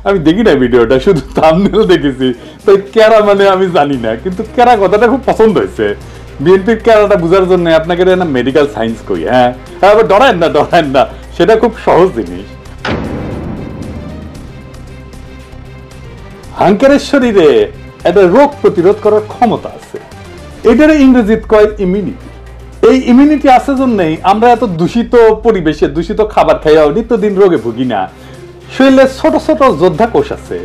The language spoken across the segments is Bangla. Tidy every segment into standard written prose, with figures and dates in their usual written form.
আমি দেখি না ভিডিওটা, শুধু থাম্বনেল দেখেছি। তো কেরা মানে আমি জানি না, কিন্তু কেরা কথাটা খুব পছন্দ হয়েছে। বিএনপির কেরাটা বোঝার জন্য আপনাকে না মেডিকেল সায়েন্স কই। হ্যাঁ, ডরায়েন না, সেটা খুব সহজ জিনিস। হাঙ্কারের শরীরে একটা রোগ প্রতিরোধ করার ক্ষমতা আছে, এটার ইংরেজিতে কয় ইমিউনিটি। এই ইমিউনিটি আছে জন্যই আমরা এত দূষিত পরিবেশে দূষিত খাবার খাইয়া নিত্যদিন রোগে ভুগি না। শরীরে ছোট ছোট যোদ্ধা কোষ আছে,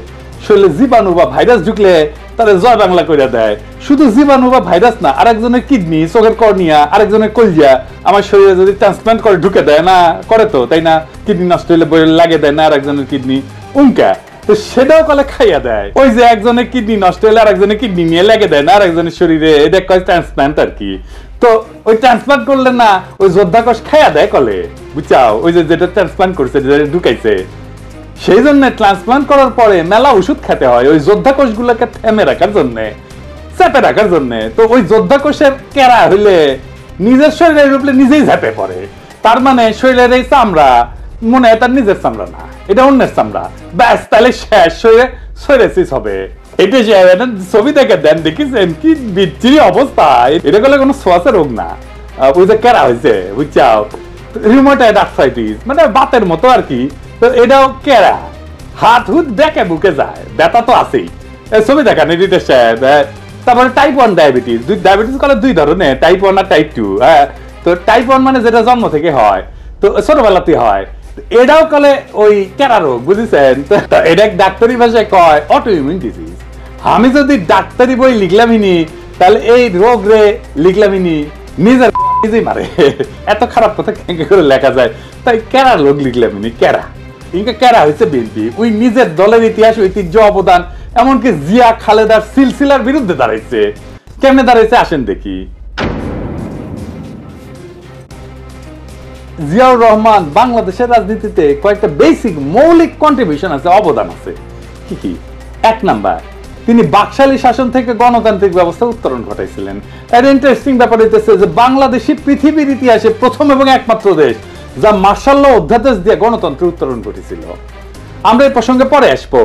শরীরে জীবাণু বা ভাইরাস ঢুকলে তারা জয় বাংলা করে দেয়। শুধু জীবাণু বা ভাইরাস না, আরেকজনের কিডনি, চোখের কর্নিয়া, আরেকজনের কলজিয়া আমার শরীরে যদি ট্রান্সপ্লান্ট করে ঢুকে দেয় না, করে তো তাই না, কিডনি নষ্ট হলে বই লাগে দেয় না আরেকজনের কিডনি, উনকা তো সেটাও কলে খাইয়া দেয়। ওই যে একজনের কিডনি নষ্ট হলে আরেকজনের কিডনি নিয়ে লেগে দেয় না আরেকজনের শরীরে, এটা কয় ট্রান্সপ্লান্ট আর কি। তো ওই ট্রান্সপ্লান্ট করলে না ওই যোদ্ধা কোষ খাইয়া দেয় কলে, বুঝছাও, ওই যে যেটা ট্রান্সপ্লান্ট করছে, যেটা ঢুকাইছে। সেই জন্য ট্রান্সপ্লান্ট করার পরে মেলা ওষুধ খেতে হয় ওই যোদ্ধা কোষগুলোকে থেমে রাখার জন্য, চেপে রাখার জন্য। তো ওই যোদ্ধা কোষের কেরা হইলে নিজের শরীরের উপরে নিজেই ঝাঁপে পড়ে। তার মানে শরীরের এই চামড়া মনে হয় তার নিজের চামড়া না, এটা অন্যের চামড়া। ব্যাস, তাহলে শেষ হয়ে সোরিয়াসিস হবে। এটা ছবি দেখে দেন, দেখেছেন কি বিচ্ছিরি অবস্থা। এটা করলে কোনো শ্বাসের রোগ না, ওই যে কেরা হয়েছে, বুঝছাও, রিউমাটয়েড আর্থ্রাইটিস, মানে বাতের মতো আর কি। তো এটাও কেরা, হাত হুত বেঁকে বুকে যায়, ব্যথা তো আছেই। ছবি দেখান এডিটর সাহেব। তারপরে টাইপ 1 ডায়াবেটিস, ডায়াবেটিস কলে দুই ধরনের, টাইপ 1 আর টাইপ 2। হ্যাঁ, তো টাইপ 1 মানে যেটা জন্ম থেকে হয়, তো ছোটবেলাতে হয়, এটাও কলে ওই কেরা রোগ, বুঝেছেন। তো এটা ডাক্তারি ভাষায় কয় অটো ইমিউন ডিজিজ। আমি যদি ডাক্তারি বই লিখলামিনি, তাহলে এই রোগ রে লিখলামিনি নিজের নিজেই মারে। এত খারাপ কথা কেঙ্কে করে লেখা যায়, তাই কেরা রোগ লিখলামিনি। কেরা ইনকা কেরা হয়েছে বিএনপি, ওই নিজের দলের ইতিহাস, ঐতিহ্য, অবদান, এমনকি জিয়া খালেদার সিলসিলার বিরুদ্ধে দাঁড়াইছে। কেমনে দাঁড়াইছে আসেন দেখি। জিয়াউর রহমান বাংলাদেশের রাজনীতিতে কয়েকটা বেসিক মৌলিক কন্ট্রিবিউশন আছে, অবদান আছে। কি কি? 1 নাম্বার, তিনি বাকশালী শাসন থেকে গণতান্ত্রিক ব্যবস্থা উত্তরণ ঘটাইছিলেন। এর ইন্টারেস্টিং ব্যাপার হইতেছে যে বাংলাদেশই পৃথিবীর ইতিহাসে প্রথম এবং একমাত্র দেশ যা মার্শাল ল অধ্যাদেশ দিয়ে গণতন্ত্রের উত্তরণ ঘটেছিল। আমরা এই প্রসঙ্গে পরে আসবো,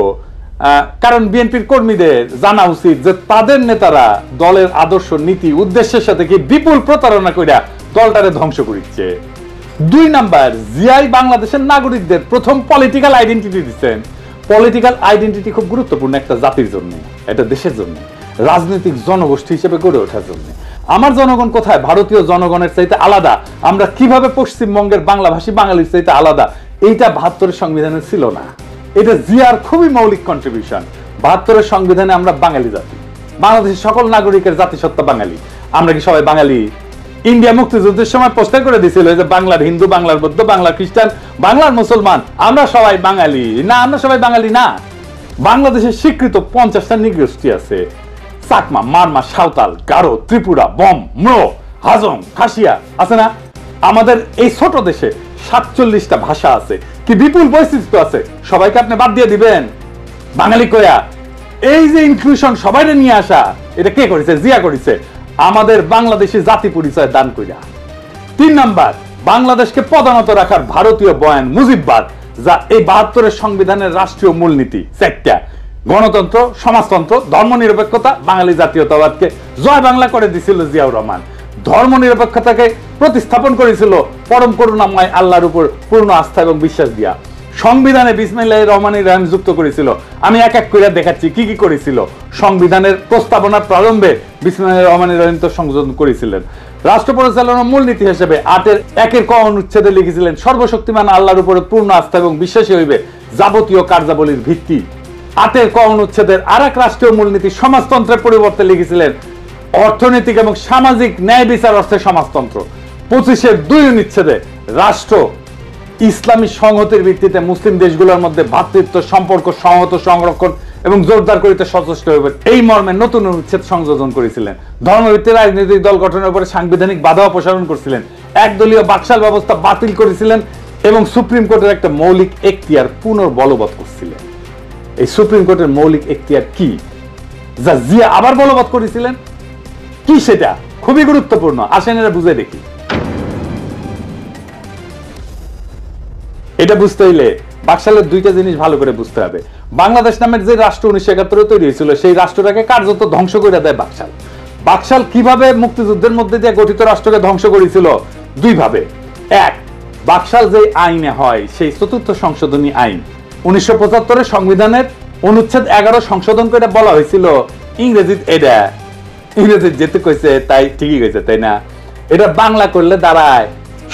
কারণ বিএনপির কর্মীদের জানা উচিত যে তাদের নেতারা দলের আদর্শ, নীতি, উদ্দেশ্যের সাথে কি বিপুল প্রতারণা কইরা দলটারে ধ্বংস করিচ্ছে। 2 নাম্বার, জিয়াই বাংলাদেশের নাগরিকদের প্রথম পলিটিক্যাল আইডেন্টিটি দিচ্ছেন। পলিটিক্যাল আইডেন্টিটি খুব গুরুত্বপূর্ণ একটা জাতির জন্য, এটা দেশের জন্য, রাজনৈতিক জনগোষ্ঠী হিসেবে গড়ে ওঠার জন্য। আমার জনগণ কোথায় ভারতীয় জনগণের চাইতে আলাদা, আমরা কিভাবে পশ্চিমবঙ্গের বাংলাভাষী বাঙালির চাইতে আলাদা, এইটা 72-এর সংবিধানে ছিল না। এটা জিয়ার খুবই মৌলিক কন্ট্রিবিউশন। 72-এর সংবিধানে আমরা বাঙালি জাতি, বাংলাদেশের সকল নাগরিকের জাতিসত্তা বাঙালি। আমরা কি সবাই বাঙালি? ইন্ডিয়া মুক্তিযুদ্ধের সময় পোস্টার করে দিয়েছিল যে বাংলার হিন্দু, বাংলার বৌদ্ধ, বাংলার খ্রিস্টান, বাংলার মুসলমান, আমরা সবাই বাঙালি না। আমরা সবাই বাঙালি না। বাংলাদেশের স্বীকৃত 50টা নৃগোষ্ঠী আছে, চাকমা, মারমা, সাঁওতাল, গারো, ত্রিপুরা, বম, ম্রো, হাজং, খাসিয়া আছে না। আমাদের এই ছোট দেশে 47টা ভাষা আছে, কি বিপুল বৈচিত্র্য আছে। সবাইকে আপনি বাদ দিয়ে দিবেন বাঙালি কয়া? এই যে ইনক্লুশন, সবাইকে নিয়ে আসা, এটা কে করেছে? জিয়া করেছে, আমাদের বাংলাদেশি জাতি পরিচয় দান কইরা। 3 নাম্বার, বাংলাদেশকে পদানত রাখার ভারতীয় বয়ান মুজিববাদ, যা এই 72-এর সংবিধানের রাষ্ট্রীয় মূলনীতি 4টা: গণতন্ত্র, সমাজতন্ত্র, ধর্মনিরপেক্ষতা, বাঙালি জাতীয়তাবাদকে জয় বাংলা করে দিছিল জিয়াউর রহমান। ধর্মনিরপেক্ষতাকে প্রতিস্থাপন করেছিল পরম করুণাময় আল্লাহর উপর পূর্ণ আস্থা এবং বিশ্বাস দিয়া। সংবিধানে বিসমিল্লাহির রহমানির রহিম যুক্ত করেছিল। আমি এক এক করে দেখাচ্ছি কি কি করেছিল। সংবিধানের প্রস্তাবনার প্রারম্ভে বিসমিল্লাহির রহমানির রহিম তো সংযোজন করেছিলেন। রাষ্ট্র পরিচালনার মূলনীতি হিসেবে 8-এর 1-এর ক অনুচ্ছেদে লিখেছিলেন, সর্বশক্তিমান আল্লাহর উপরে পূর্ণ আস্থা এবং বিশ্বাসী হইবে যাবতীয় কার্যাবলীর ভিত্তি। 8-এর ক অনুচ্ছেদের আরেক রাষ্ট্রীয় মূলনীতি সমাজতন্ত্রের পরিবর্তে লিখেছিলেন, অর্থনৈতিক এবং সামাজিক ন্যায় বিচার অর্থে সমাজতন্ত্র। 25-এর 2 অনুচ্ছেদে রাষ্ট্র ইসলামী সংহতির ভিত্তিতে মুসলিম দেশগুলোর মধ্যে ভ্রাতৃত্ব সম্পর্ক সংহত, সংরক্ষণ এবং জোরদার করিতে সচেষ্ট হইবেন, এই মর্মে নতুন অনুচ্ছেদ সংযোজন করেছিলেন। ধর্মভিত্তিক রাজনৈতিক দল গঠনের উপরে সাংবিধানিক বাধা অপসারণ করেছিলেন। একদলীয় বাকশাল ব্যবস্থা বাতিল করেছিলেন এবং সুপ্রিম কোর্টের একটা মৌলিক এখতিয়ার পুনর্বলবৎ করছিলেন। এই সুপ্রিম কোর্টের মৌলিক এখতিয়ার কি, যা জিয়া আবার বলবৎ করেছিলেন? কি সেটা? খুবই গুরুত্বপূর্ণ, আসেন এরা বুঝে দেখি। এটা বুঝতে হইলে বাকশালের দুইটা জিনিস ভালো করে বুঝতে হবে। বাংলাদেশ নামের যে রাষ্ট্র 1971 তৈরি হয়েছিল, সেই রাষ্ট্রটাকে কার্যত ধ্বংস করে দেয় বাকশাল। বাকশাল কিভাবে মুক্তিযুদ্ধের মধ্যে দিয়ে গঠিত রাষ্ট্রকে ধ্বংস করেছিল? দুই ভাবে। এক, বাকশাল যে আইনে হয়, সেই চতুর্থ সংশোধনী আইন 1975 সংবিধানের অনুচ্ছেদ 11 সংশোধন করে বলা হয়েছিল ইংরেজিত, এটা ইংরেজিত যেতে কইছে তাই ঠিকই কইছে, তাই না? এটা বাংলা করলে দাঁড়ায়,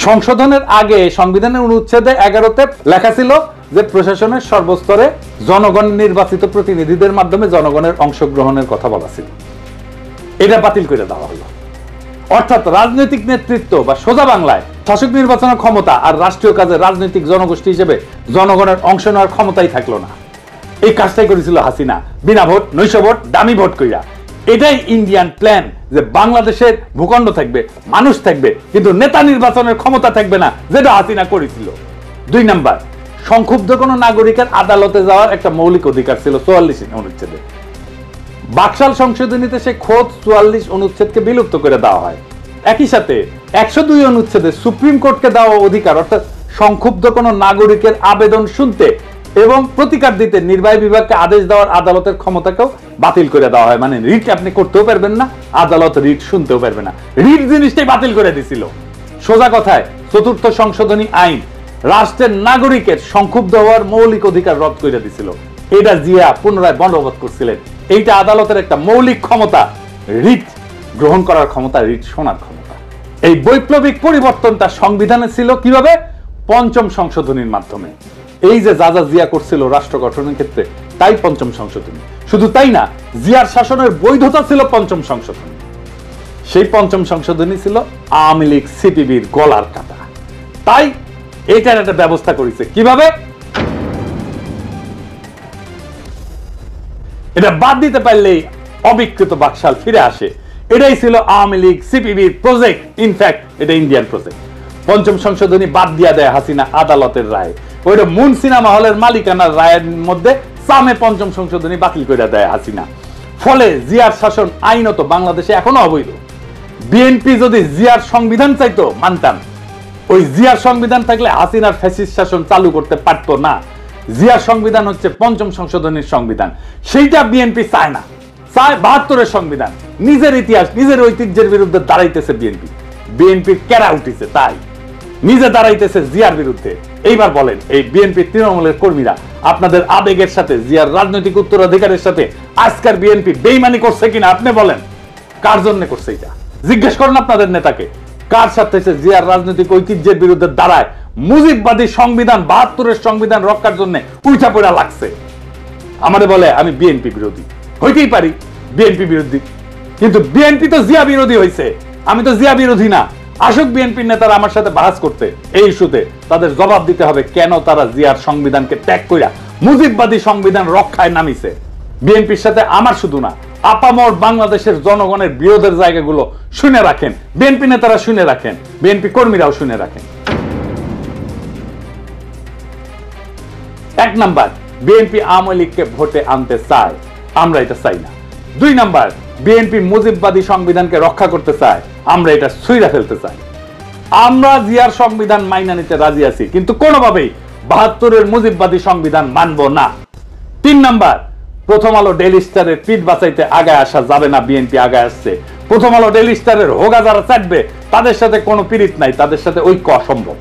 সংশোধনের আগে সংবিধানের অনুচ্ছেদে 11তে লেখা ছিল যে প্রশাসনের সর্বস্তরে জনগণ নির্বাচিত প্রতিনিধিদের মাধ্যমে জনগণের অংশগ্রহণের কথা বলা ছিল। এটা বাতিল করে দেওয়া হলো। অর্থাৎ রাজনৈতিক নেতৃত্ব বা সোজা বাংলায় শাসক নির্বাচনের ক্ষমতা আর রাষ্ট্রীয় কাজে রাজনৈতিক জনগোষ্ঠী হিসেবে জনগণের অংশ নেওয়ার ক্ষমতাই থাকলো না। এই কাজটাই করেছিল হাসিনা, বিনা ভোট, নৈশ ভোট, দামি ভোট কইরা। এটাই ইন্ডিয়ান প্ল্যান, যে বাংলাদেশের ভূখণ্ড থাকবে, মানুষ থাকবে, কিন্তু নেতা নির্বাচনের ক্ষমতা থাকবে না, যেটা হাসিনা করেছিল। দুই নাম্বার, সংক্ষুব্ধ কোন নাগরিকের আদালতে যাওয়ার একটা মৌলিক অধিকার ছিল 44 অনুচ্ছেদে। বাকশাল সংশোধনীতে সে খোদ 44 অনুচ্ছেদকে বিলুপ্ত করে দেওয়া হয়। একই সাথে 102 অনুচ্ছেদে সুপ্রিম কোর্টকে দেওয়া অধিকার, অর্থাৎ সংক্ষুব্ধ কোন নাগরিকের আবেদন শুনতে এবং প্রতিকার দিতে নির্বাহী বিভাগকে আদেশ দেওয়ার আদালতের ক্ষমতাকেও বাতিল করে দেওয়া হয়। মানে রিট আপনি করতেও পারবেন না, আদালত রিট শুনতেও পারবে না। রিট জিনিসটাই বাতিল করে দিছিল। সোজা কথায় চতুর্থ সংশোধনী আইন রাষ্ট্রের নাগরিকের সংক্ষুব্ধ হওয়ার মৌলিক অধিকার রদ করে দিছিল। এটা জিয়া পুনরায় বলবৎ করছিলেন। এইটা আদালতের একটা মৌলিক ক্ষমতা, রিট গ্রহণ করার ক্ষমতা, রিট শোনার ক্ষমতা। এই বৈপ্লবিক পরিবর্তনটা সংবিধানে ছিল কিভাবে? পঞ্চম সংশোধনীর মাধ্যমে। এই যে যা যা জিয়া করছিল রাষ্ট্র গঠনের ক্ষেত্রে, তাই পঞ্চম সংশোধনী। শুধু তাই না, জিয়ার শাসনের বৈধতা ছিল পঞ্চম সংশোধনী। সেই পঞ্চম সংশোধনী ছিল আওয়ামী লীগ সিপিবির গলার কাটা। তাই এইটার একটা ব্যবস্থা করেছে কিভাবে? এটা বাদ দিতে পারলেই অবিকৃত বাকশাল ফিরে আসে। এটাই ছিল আওয়ামী লীগ সিপিবির প্রজেক্ট। ইনফ্যাক্ট এটা ইন্ডিয়ান প্রজেক্ট। পঞ্চম সংশোধনী বাদ দিয়া দেয় হাসিনা আদালতের রায়। ওইটা মুন সিনেমা হলের মালিকানার রায়ের মধ্যে সামে পঞ্চম সংশোধনী বাতিল করে দেয় হাসিনা। ফলে জিয়ার শাসন আইনত বাংলাদেশে এখনো অবৈধ। বিএনপি যদি জিয়ার সংবিধান চাইতো মানতাম, ওই জিয়ার সংবিধান থাকলে হাসিনার ফ্যাসিস্ট শাসন চালু করতে পারতো না। জিয়ার সংবিধান হচ্ছে পঞ্চম সংশোধনীর সংবিধান, সেইটা বিএনপি চায় না, চায় 72-এর সংবিধান। নিজের ইতিহাস, নিজের ঐতিহ্যের বিরুদ্ধে দাঁড়াইতেছে বিএনপি। বিএনপির কেরা উঠিছে, তাই নিজে দাঁড়াইতেছে জিয়ার বিরুদ্ধে। এইবার বলেন, এই বিএনপি তৃণমূলের কর্মীরা আপনাদের আবেগের সাথে, জিয়ার রাজনৈতিক উত্তরাধিকারের সাথে আজকার বিএনপি বেইমানি করছে কিনা আপনি বলেন? কার জন্য করছে এটা জিজ্ঞেস করেন আপনাদের নেতাকে। কার সাথে জিয়ার রাজনৈতিক ঐতিহ্যের বিরুদ্ধে দাঁড়ায় মুজিববাদী সংবিধান, 72-এর সংবিধান রক্ষার জন্য উইঠা পড়া লাগছে? আমারে বলে আমি বিএনপি বিরোধী। হইতেই পারি বিএনপি বিরোধী, কিন্তু বিএনপি তো জিয়া বিরোধী হয়েছে, আমি তো জিয়া বিরোধী না। আসুক বিএনপির নেতারা আমার সাথে বাহাস করতে, এই ইস্যুতে তাদের জবাব দিতে হবে কেন তারা জিয়ার সংবিধানকে ত্যাগ কইরা মুজিববাদী সংবিধান রক্ষায় নামিছে। বিএনপির সাথে আমার শুধু না, আপামর বাংলাদেশের জনগণের বিরোধের জায়গাগুলো শুনে রাখেন, বিএনপি নেতারা শুনে রাখেন, বিএনপি কর্মীরাও শুনে রাখেন। এক নাম্বার, বিএনপি আওয়ামী লীগকে ভোটে আনতে চায়, আমরা এটা চাই না। দুই নাম্বার, বিএনপি মুজিববাদী সংবিধানকে রক্ষা করতে চায়, আমরা এটা ছুঁইরা ফেলতে চাই। আমরা জিয়ার সংবিধান মাইনা নিতে রাজি আছি, কিন্তু কোনোভাবেই 72-এর মুজিববাদী সংবিধান মানব না। তিন নাম্বার, প্রথম আলো ডেইলি স্টারের পিঠ বাঁচাইতে আগায় আসা যাবে না। বিএনপি আগায় আসছে। প্রথম আলো ডেইলি স্টারের হোগা যারা চাটবে তাদের সাথে কোনো পীড়িত নাই, তাদের সাথে ঐক্য অসম্ভব।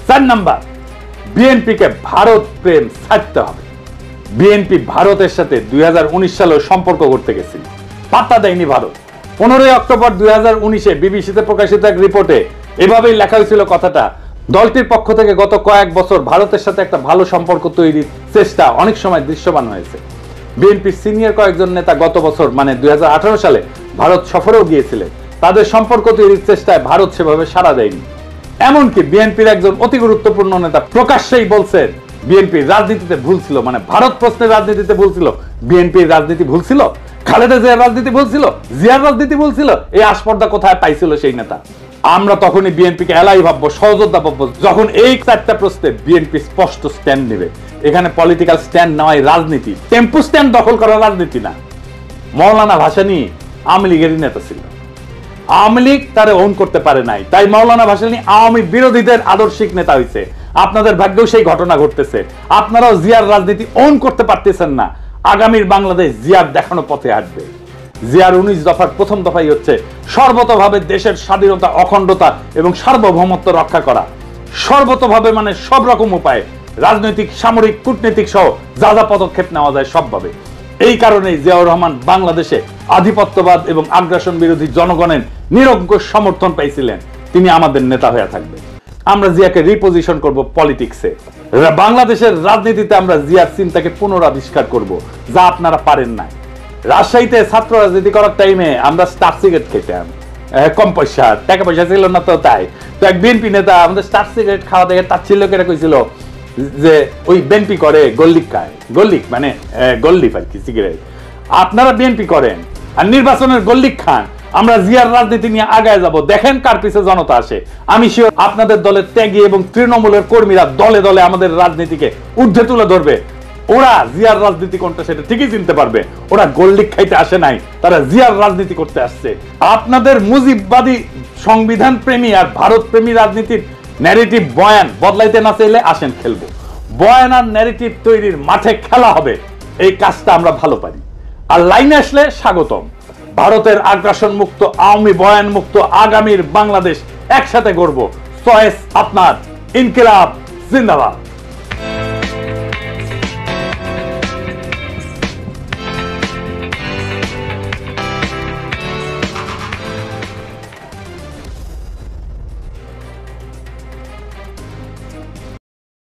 4 নাম্বার, বিএনপিকে ভারত প্রেম ছাড়তে হবে। বিএনপি ভারতের সাথে 2019 সালে সম্পর্ক করতে গেছিল, পাত্তা দেয়নি ভারত। 15 অক্টোবর 2019-এ বিবিসিতে প্রকাশিত এক রিপোর্টে এভাবেই লেখা হয়েছিল কথাটা, দলটির পক্ষ থেকে গত কয়েক বছর ভারতের সাথে একটা ভালো সম্পর্ক তৈরির চেষ্টা অনেক সময় দৃশ্যমান হয়েছে। বিএনপির সিনিয়র কয়েকজন নেতা গত বছর মানে 2018 সালে ভারত সফরেও গিয়েছিলেন। তাদের সম্পর্ক তৈরির চেষ্টায় ভারত সেভাবে সাড়া দেয়নি। এমনকি বিএনপির একজন অতি গুরুত্বপূর্ণ নেতা প্রকাশ্যেই বলছেন বিএনপির রাজনীতিতে ভুল ছিল, মানে ভারত প্রশ্নের রাজনীতিতে ভুল ছিল। বিএনপির রাজনীতি ভুল ছিল, খালেদা জিয়ার রাজনীতি ভুল ছিল, জিয়ার রাজনীতি ভুল ছিল। এই আস্পর্ধা কোথায় পাইছিল সেই নেতা? আমরা তখনই বিএনপিকে এলাই ভাববো, সহযোদ্ধা ভাববো, যখন এই 4টা প্রশ্নে বিএনপি স্পষ্ট স্ট্যান্ড নেবে। এখানে পলিটিক্যাল স্ট্যান্ড নেওয়াই রাজনীতি, টেম্পু স্ট্যান্ড দখল করা রাজনীতি না। মৌলানা ভাসানী আওয়ামী লীগেরই নেতা ছিল, আওয়ামী লীগ তারে ওন করতে পারে নাই, তাই মৌলানা ভাসানী আওয়ামী বিরোধীদের আদর্শিক নেতা হয়েছে। আপনাদের ভাগ্যেও সেই ঘটনা ঘটতেছে। আপনারাও জিয়ার রাজনীতি অন করতে পারতেছেন না। আগামীর বাংলাদেশ জিয়ার দেখানো পথে হাঁটবে। জিয়ার 19 দফার প্রথম দফাই হচ্ছে সর্বতভাবে দেশের স্বাধীনতা, অখণ্ডতা এবং সার্বভৌমত্ব রক্ষা করা। সর্বতভাবে মানে সব রকম উপায়ে, রাজনৈতিক, সামরিক, কূটনৈতিক সহ যা যা পদক্ষেপ নেওয়া যায় সবভাবে। এই কারণেই জিয়াউর রহমান বাংলাদেশে আধিপত্যবাদ এবং আগ্রাসন বিরোধী জনগণের নিরঙ্কুশ সমর্থন পাইছিলেন। তিনি আমাদের নেতা হয়ে থাকবেন। আমরা জিয়াকে রিপোজিশন করব পলিটিক্সে। বাংলাদেশের রাজনীতিতে আমরা জিয়ার চিন্তাকে পুনরাবিষ্কার করব, যা আপনারা পারেন না। রাজশাহীতে ছাত্র রাজনীতি করার টাইমে আমরা স্টার সিগারেট খেতাম, কম পয়সা, টাকা পয়সা ছিল না, তো তাই তো এক বিএনপি নেতা আমাদের স্টার সিগারেট খাওয়া দেখে তার ছিল কেটে কইছিল যে ওই বিএনপি করে গল্লিক খায়, গল্লিক মানে গল্লিপ আর কি, সিগারেট। আপনারা বিএনপি করেন আর নির্বাচনের গল্লিক খান। আমরা জিয়ার রাজনীতি নিয়ে আগায় যাব, দেখেন কার পিছে জনতা আসে। আমি শিওর আপনাদের দলের ত্যাগী এবং তৃণমূলের কর্মীরা দলে দলে আমাদের রাজনীতিকে ঊর্ধ্বে তুলে ধরবে। ওরা জিয়ার রাজনীতি কোনটা সেটা ঠিকই চিনতে পারবে। ওরা গোল্ডিক খাইতে আসে নাই, তারা জিয়ার রাজনীতি করতে আসছে। আপনাদের মুজিববাদী, সংবিধান প্রেমী আর ভারত প্রেমী রাজনীতির ন্যারেটিভ বয়ান বদলাইতে না চাইলে আসেন খেলবো। বয়ান আর ন্যারেটিভ তৈরির মাঠে খেলা হবে, এই কাজটা আমরা ভালো পারি। আর লাইনে আসলে স্বাগতম। ভারতের আগ্রাসন মুক্ত, আওয়ামী বয়ান মুক্ত আগামীর বাংলাদেশ একসাথে গড়ব। চয়েস আপনার। ইনকিলাব জিন্দাবাদ।